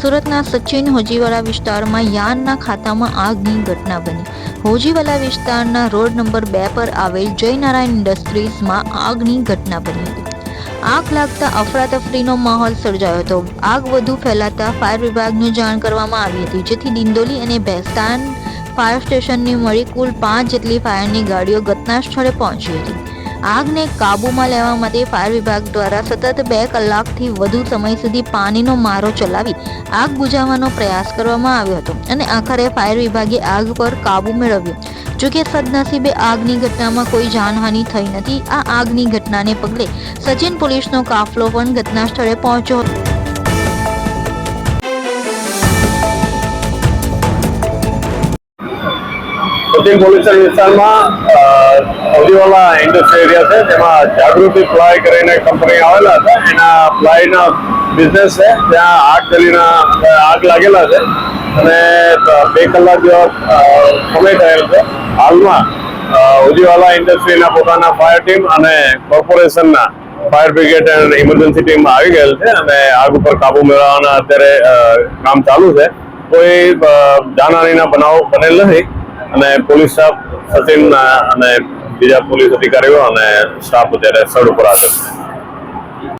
સુરતના સચિન હોજીવાલા વિસ્તારમાં યાનના ખાતામાં આગની ઘટના બની। હોજીવાલા વિસ્તારના રોડ નંબર 2 પર આવેલ જયનારાયણ ઇન્ડસ્ટ્રીઝમાં આગની ઘટના બની હતી। આગ લાગતા અફરાતફરીનો માહોલ સર્જાયો હતો। આગ વધુ ફેલાતા ફાયર વિભાગને જાણ કરવામાં આવી હતી, જેથી દિંડોલી અને ભેસ્તાન ફાયર સ્ટેશનની મળી કુલ 5 જેટલી ફાયરની ગાડીઓ ઘટના સ્થળે પહોંચી હતી। આગને કાબૂમાં લેવા માટે ફાયર વિભાગ દ્વારા સતત 2 કલાકથી વધુ સમય સુધી પાણીનો મારો ચલાવી આગ બુઝાવવાનો પ્રયાસ કરવામાં આવ્યો હતો અને આખરે ફાયર વિભાગે આગ પર કાબૂ મેળવ્યો। જોકે સદનસીબે આગની ઘટનામાં કોઈ જાનહાનિ થઈ નથી। આ આગની ઘટનાને પગલે સચિન પોલીસનો કાફલો પણ ઘટના સ્થળે પહોંચ્યો હતો। સચિન પોલીસ વિસ્તારમાં હોજીવાલા ઇન્ડસ્ટ્રી એરિયા છે, તેમાં જાગૃતિ પ્લાય કરીને કંપની આવેલા હતા। એના પ્લાયના બિઝનેસ છે, ત્યાં આગ લાગેલા છે અને 2 કલાક જેવા સમય થયેલ છે। હાલમાં હોજીવાલા ઇન્ડસ્ટ્રીના પોતાના ફાયર ટીમ અને કોર્પોરેશનના ફાયર બ્રિગેડ અને ઇમરજન્સી ટીમ આવી ગયેલ છે અને આગ ઉપર કાબુ મેળવવાના અત્યારે કામ ચાલુ છે। કોઈ જાનહાનિના બનાવ બનેલ નથી અને પોલીસ સ્ટાફ સચિન અને બીજા પોલીસ અધિકારીઓ અને સ્ટાફ અત્યારે સ્થળ ઉપર હાજર છે।